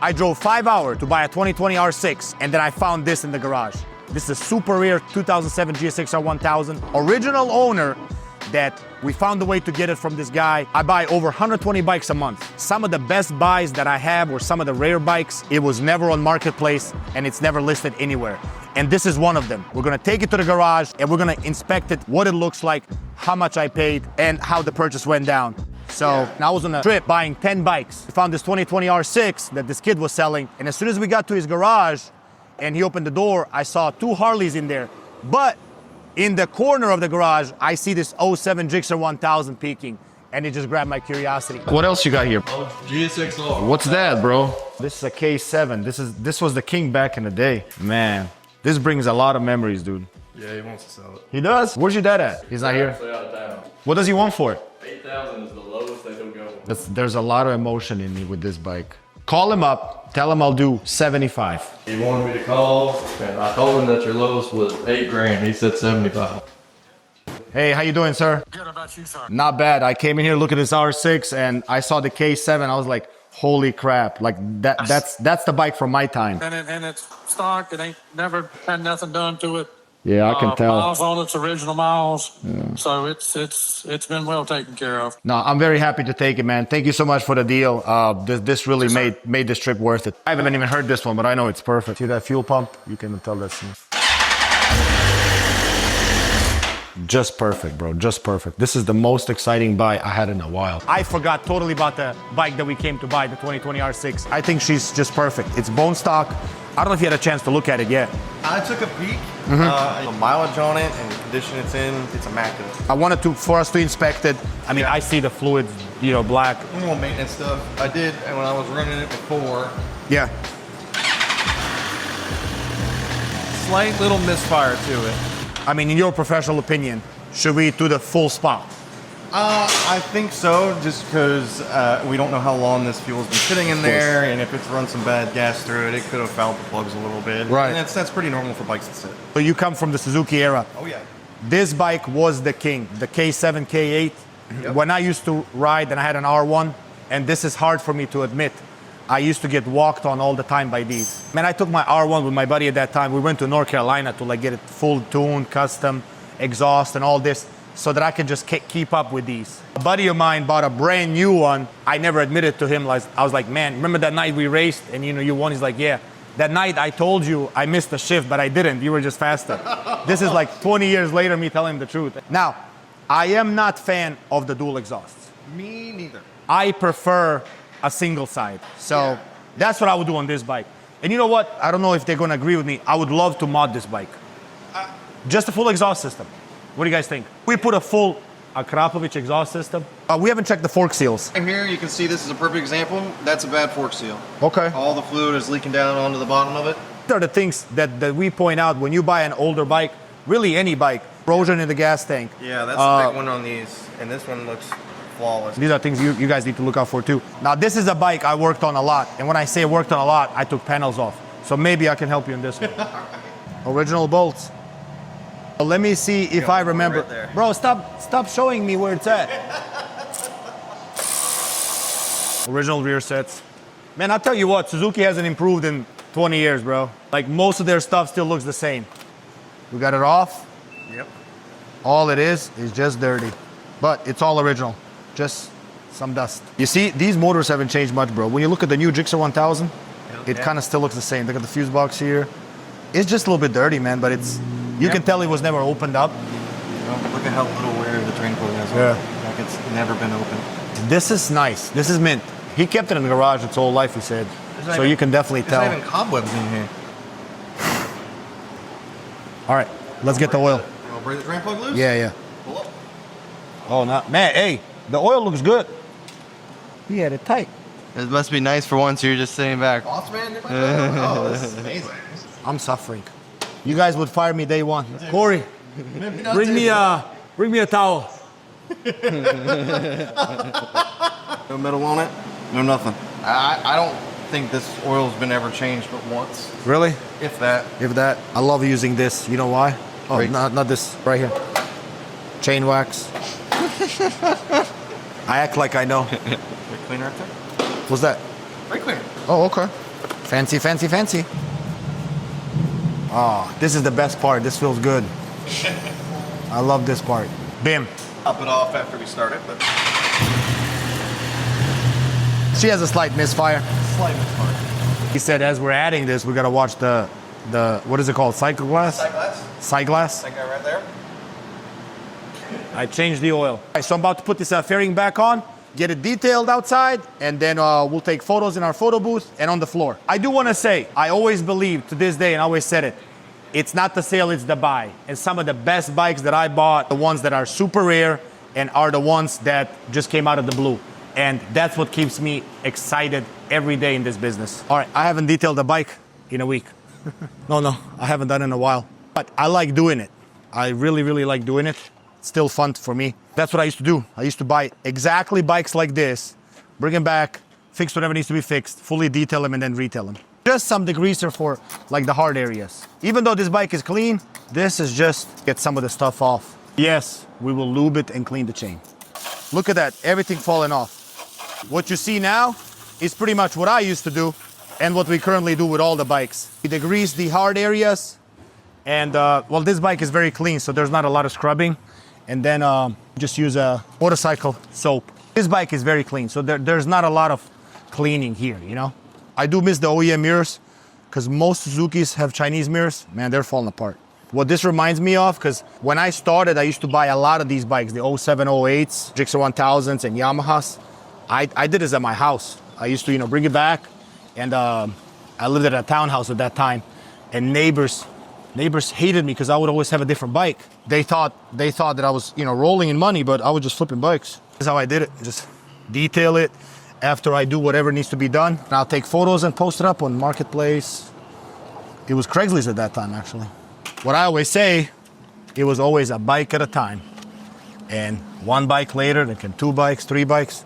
I drove 5 hours to buy a 2020 R6, and then I found this in the garage. This is a super rare 2007 GSXR1000. Original owner that we found a way to get it from this guy. I buy over 120 bikes a month. Some of the best buys that I have were some of the rare bikes. It was never on Marketplace and it's never listed anywhere. And this is one of them. We're gonna take it to the garage and we're gonna inspect it, what it looks like, how much I paid, and how the purchase went down. So I was on a trip buying 10 bikes. We found this 2020 R6 that this kid was selling. And as soon as we got to his garage and he opened the door, I saw 2 Harleys in there. But in the corner of the garage, I see this 07 GSXR1000 peeking, and it just grabbed my curiosity. What else you got here? GSXR. What's that, bro? This is a K7. This was the king back in the day. Man, this brings a lot of memories, dude. Yeah, he wants to sell it. He does? Where's your dad at? He's not here. Actually out of town. What does he want for it? 8,000 is the lowest that he'll go. There's a lot of emotion in me with this bike. Call him up, tell him I'll do 75. He wanted me to call, and I told him that your lowest was 8 grand. He said 75. Hey, how you doing, sir? Good about you, sir. Not bad. I came in here looking at this R6 and I saw the K7. I was like, holy crap. Like that's the bike from my time. And it's stock. It ain't never had nothing done to it. Yeah, I can tell. Miles on its original miles. Yeah. So it's been well taken care of. No, I'm very happy to take it, man. Thank you so much for the deal. This really made this trip worth it. I haven't even heard this one, but I know it's perfect. See that fuel pump? You can tell that's just perfect, bro. Just perfect. This is the most exciting bike I had in a while. I forgot totally about the bike that we came to buy, the 2020 R6. I think she's just perfect. It's bone stock. I don't know if you had a chance to look at it yet. I took a peek. The mileage on it and the condition it's in, it's immaculate. I wanted for us to inspect it. I mean, I see the fluids, black. Normal maintenance stuff. I did, and when I was running it before, Yeah. slight little misfire to it. I mean, in your professional opinion, should we do the full spot? I think so, just because we don't know how long this fuel's been sitting in there, and if it's run some bad gas through it, it could have fouled the plugs a little bit. Right. And that's pretty normal for bikes to sit. So you come from the Suzuki era. Oh yeah. This bike was the king, the K7, K8. Yep. When I used to ride and I had an R1, and this is hard for me to admit, I used to get walked on all the time by these. Man, I took my R1 with my buddy at that time. We went to North Carolina to get it full tuned, custom, exhaust and all this, so that I can just keep up with these. A buddy of mine bought a brand new one. I never admitted to him, I was like, man, remember that night we raced and you won? He's like, yeah. That night I told you I missed the shift, but I didn't. You were just faster. This is like 20 years later, me telling him the truth. Now, I am not fan of the dual exhausts. Me neither. I prefer a single side. So that's what I would do on this bike. And you know what? I don't know if they're gonna agree with me. I would love to mod this bike. Just a full exhaust system. What do you guys think? We put a full Akrapovic exhaust system. We haven't checked the fork seals. And here you can see this is a perfect example. That's a bad fork seal. Okay. All the fluid is leaking down onto the bottom of it. These are the things that we point out when you buy an older bike, really any bike, corrosion in the gas tank. Yeah, that's the big one on these. And this one looks flawless. These are things you guys need to look out for too. Now this is a bike I worked on a lot. And when I say worked on a lot, I took panels off. So maybe I can help you in this one. Original bolts. Let me see if I remember. Right there. Bro, stop showing me where it's at. Original rear sets. Man, I'll tell you what, Suzuki hasn't improved in 20 years, bro. Like most of their stuff still looks the same. We got it off. Yep. All it is just dirty. But it's all original. Just some dust. You see, these motors haven't changed much, bro. When you look at the new GSXR1000, it kind of still looks the same. Look at the fuse box here. It's just a little bit dirty, man, but you can tell it was never opened up. Look at how little wear the drain plug has on it. Like it's never been opened. This is nice. This is mint. He kept it in the garage its whole life, he said. So you can definitely tell. There's not even cobwebs in here. All right, let's get the oil. You want to break the drain plug loose? Yeah. Pull up. Oh, no. Man, hey, the oil looks good. He had it tight. It must be nice for once you're just sitting back. Boss man did my job. Oh, this is amazing. I'm suffering. You guys would fire me day one. Corey, bring me a towel. No metal on it, no nothing. I don't think this oil's been ever changed but once. Really? If that. If that. I love using this. You know why? Oh, Great. not this. Right here. Chain wax. I act like I know. Brake cleaner right there. What's that? Brake cleaner. Oh, okay. Fancy, fancy, fancy. Oh, this is the best part. This feels good. I love this part. Bim. Top it off after we start it, but She has a slight misfire. slight misfire. He said as we're adding this, we gotta watch the what is it called? Cycle glass? Side glass. Side glass? That guy right there. I changed the oil. Right, so I'm about to put this fairing back on, get it detailed outside, and then we'll take photos in our photo booth and on the floor. I do want to say, I always believe to this day, and I always said it, it's not the sale, it's the buy. And some of the best bikes that I bought, the ones that are super rare and are the ones that just came out of the blue. And that's what keeps me excited every day in this business. All right, I haven't detailed a bike in a week. No, I haven't done it in a while. But I like doing it. I really, really like doing it. It's still fun for me. That's what I used to do. I used to buy exactly bikes like this, bring them back, fix whatever needs to be fixed, fully detail them and then retail them. Just some degreaser for like the hard areas. Even though this bike is clean, this is just get some of the stuff off. Yes, we will lube it and clean the chain. Look at that, everything falling off. What you see now is pretty much what I used to do and what we currently do with all the bikes. We degrease the hard areas and well, this bike is very clean, so there's not a lot of scrubbing. And then just use a motorcycle soap. This bike is very clean, so there's not a lot of cleaning here, you know? I do miss the OEM mirrors because most Suzukis have Chinese mirrors. Man, they're falling apart. What this reminds me of, because when I started, I used to buy a lot of these bikes, the 07, 08s, GSXR1000s and Yamahas. I did this at my house. I used to, you know, bring it back, and I lived at a townhouse at that time, and neighbors hated me because I would always have a different bike. They thought that I was, you know, rolling in money, but I was just flipping bikes. That's how I did it. Just detail it after I do whatever needs to be done. And I'll take photos and post it up on Marketplace. It was Craigslist at that time, actually. What I always say, it was always a bike at a time. And one bike later, then came 2 bikes, 3 bikes.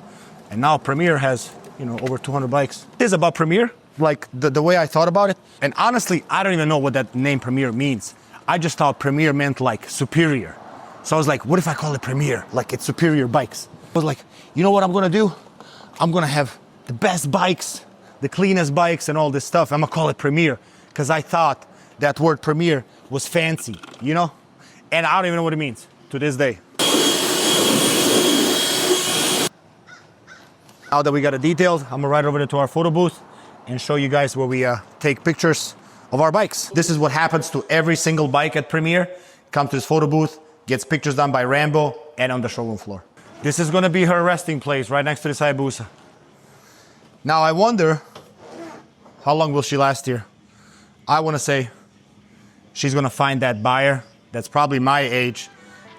And now Premier has, you know, over 200 bikes. It is about Premier, like the way I thought about it. And honestly, I don't even know what that name Premier means. I just thought Premier meant like superior. So I was like, what if I call it Premier? Like it's superior bikes. I was like, you know what I'm gonna do? I'm gonna have the best bikes, the cleanest bikes and all this stuff. I'm gonna call it Premier because I thought that word Premier was fancy, you know? And I don't even know what it means to this day. Now that we got it detailed, I'm gonna ride over to our photo booth and show you guys where we take pictures of our bikes. This is what happens to every single bike at Premier. Come to this photo booth, gets pictures done by Rambo and on the showroom floor. This is gonna be her resting place right next to this Hayabusa. Now I wonder, how long will she last here? I wanna say she's gonna find that buyer that's probably my age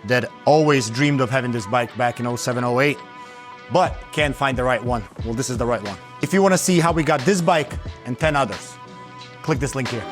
that always dreamed of having this bike back in 07, 08, but can't find the right one. Well, this is the right one. If you wanna see how we got this bike and 10 others, click this link here.